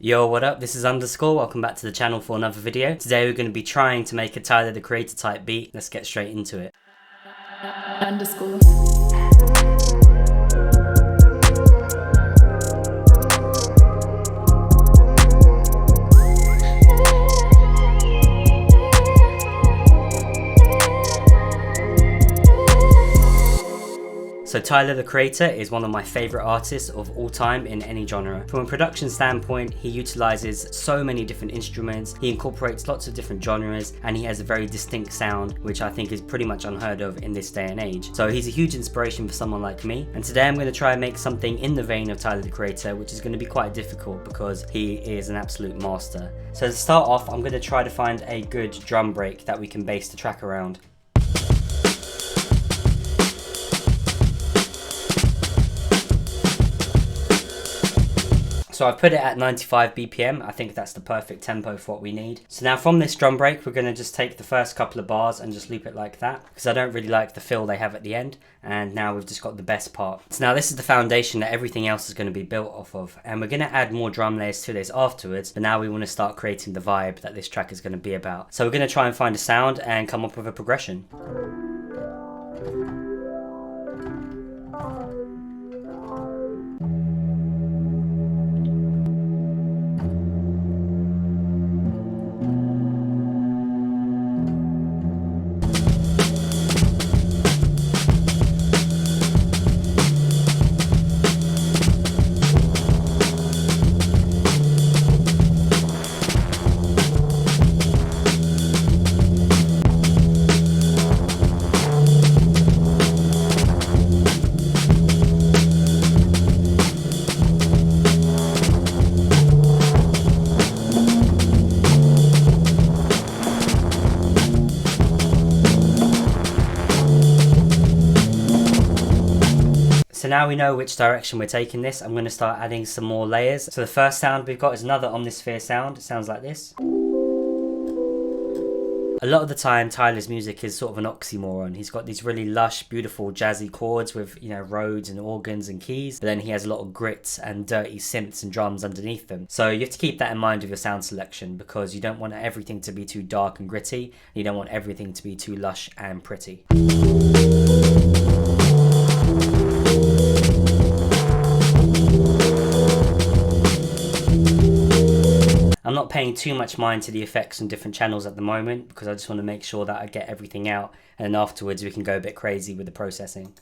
Yo, what up? This is UndaSkore. Welcome back to the channel for another video. Today we're going to be trying to make a Tyler the Creator type beat. Let's get straight into it. UndaSkore. So Tyler the Creator is one of my favourite artists of all time in any genre. From a production standpoint, he utilises so many different instruments, he incorporates lots of different genres, and he has a very distinct sound, which I think is pretty much unheard of in this day and age. So he's a huge inspiration for someone like me, and today I'm going to try and make something in the vein of Tyler the Creator, which is going to be quite difficult because he is an absolute master. So to start off, I'm going to try to find a good drum break that we can base the track around. So I've put it at 95 BPM, I think that's the perfect tempo for what we need. So now from this drum break, we're going to just take the first couple of bars and just loop it like that, because I don't really like the fill they have at the end, and now we've just got the best part. So now this is the foundation that everything else is going to be built off of, and we're going to add more drum layers to this afterwards, but now we want to start creating the vibe that this track is going to be about. So we're going to try and find a sound and come up with a progression. So now we know which direction we're taking this, I'm going to start adding some more layers. So the first sound we've got is another Omnisphere sound. It sounds like this. A lot of the time Tyler's music is sort of an oxymoron. He's got these really lush, beautiful jazzy chords with, Rhodes and organs and keys, but then he has a lot of grits and dirty synths and drums underneath them. So you have to keep that in mind with your sound selection, because you don't want everything to be too dark and gritty. You don't want everything to be too lush and pretty. I'm not paying too much mind to the effects on different channels at the moment, because I just want to make sure that I get everything out, and then afterwards we can go a bit crazy with the processing.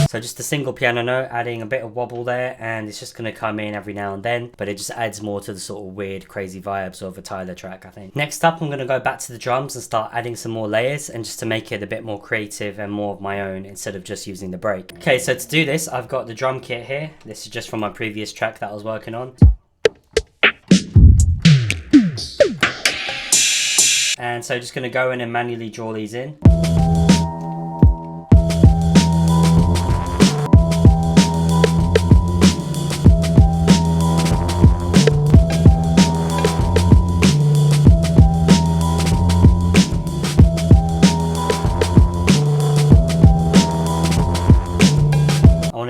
So just a single piano note, adding a bit of wobble there, and it's just going to come in every now and then, but it just adds more to the sort of weird, crazy vibes of a Tyler track, I think. Next up, I'm going to go back to the drums and start adding some more layers, and just to make it a bit more creative and more of my own, instead of just using the break. Okay, so to do this, I've got the drum kit here. This is just from my previous track that I was working on. And so just going to go in and manually draw these in.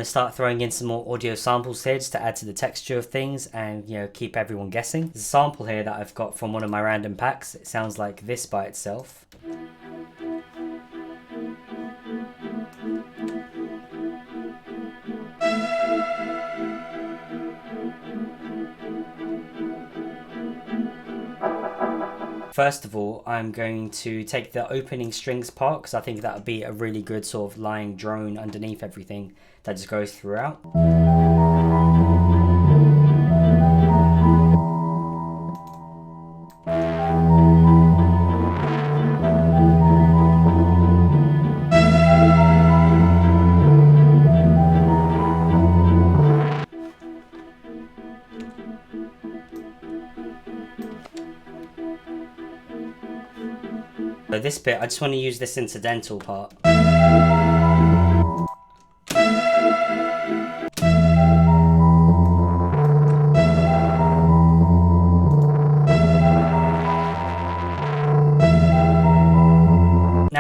Start throwing in some more audio samples here just to add to the texture of things and keep everyone guessing. There's a sample here that I've got from one of my random packs. It sounds like this by itself. First of all, I'm going to take the opening strings part, because I think that would be a really good sort of lying drone underneath everything that just goes throughout. So this bit, I just want to use this incidental part.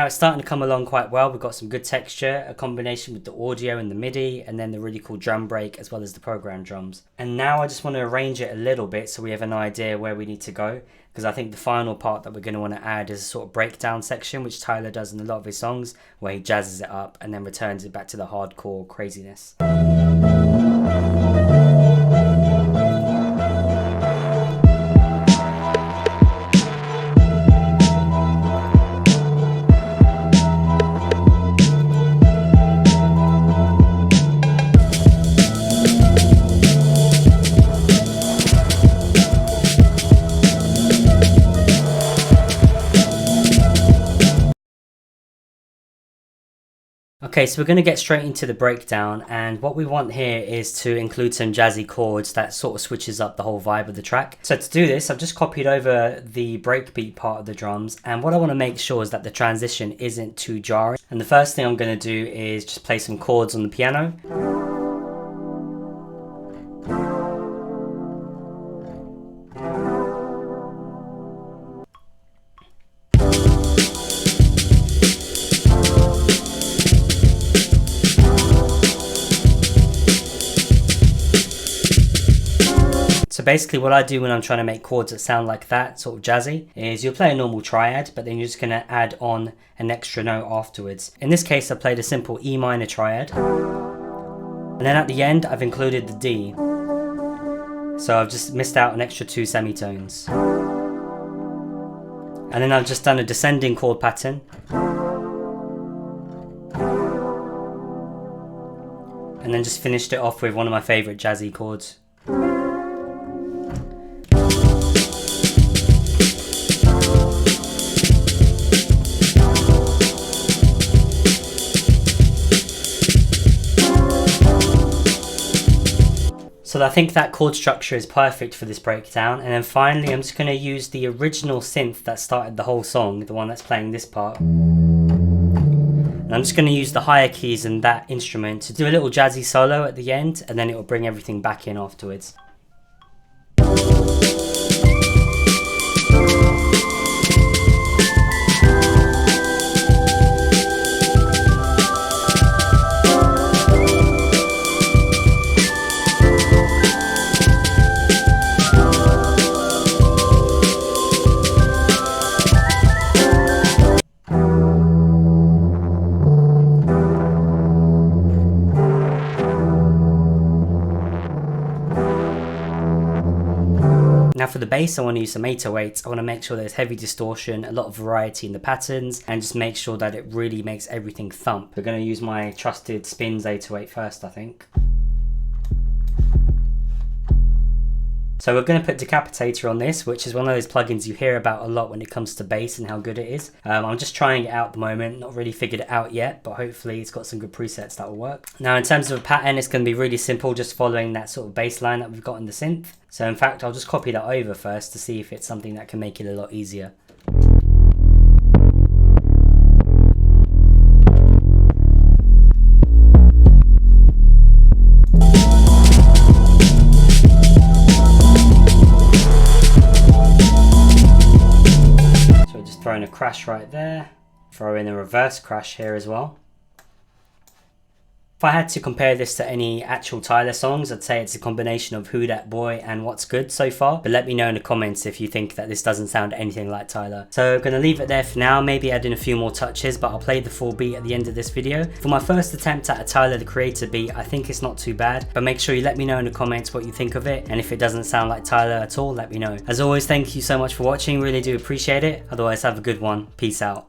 Now it's starting to come along quite well. We've got some good texture, a combination with the audio and the MIDI, and then the really cool drum break as well as the programmed drums. And now I just want to arrange it a little bit so we have an idea where we need to go, because I think the final part that we're going to want to add is a sort of breakdown section, which Tyler does in a lot of his songs, where he jazzes it up and then returns it back to the hardcore craziness. Okay, so we're going to get straight into the breakdown, and what we want here is to include some jazzy chords that sort of switches up the whole vibe of the track. So to do this, I've just copied over the breakbeat part of the drums, and what I want to make sure is that the transition isn't too jarring. And the first thing I'm going to do is just play some chords on the piano. So basically what I do when I'm trying to make chords that sound like that, sort of jazzy, is you'll play a normal triad, but then you're just going to add on an extra note afterwards. In this case, I played a simple E minor triad. And then at the end, I've included the D. So I've just missed out an extra 2 semitones. And then I've just done a descending chord pattern. And then just finished it off with one of my favorite jazzy chords. So I think that chord structure is perfect for this breakdown. And then finally, I'm just going to use the original synth that started the whole song, the one that's playing this part. And I'm just going to use the higher keys in that instrument to do a little jazzy solo at the end, and then it will bring everything back in afterwards. Now for the bass, I want to use some 808s. I want to make sure there's heavy distortion, a lot of variety in the patterns, and just make sure that it really makes everything thump. We're going to use my trusted Spins 808 first, I think. So we're going to put Decapitator on this, which is one of those plugins you hear about a lot when it comes to bass and how good it is. I'm just trying it out at the moment, not really figured it out yet, but hopefully it's got some good presets that will work. Now in terms of a pattern, it's going to be really simple, just following that sort of bass line that we've got in the synth. So in fact, I'll just copy that over first to see if it's something that can make it a lot easier. Throwing a crash right there, throw in a reverse crash here as well. If I had to compare this to any actual Tyler songs, I'd say it's a combination of Who Dat Boy and What's Good so far, but let me know in the comments if you think that this doesn't sound anything like Tyler. So I'm going to leave it there for now, maybe add in a few more touches, but I'll play the full beat at the end of this video. For my first attempt at a Tyler the Creator beat, I think it's not too bad, but make sure you let me know in the comments what you think of it, and if it doesn't sound like Tyler at all, let me know. As always, thank you so much for watching, really do appreciate it. Otherwise, have a good one. Peace out.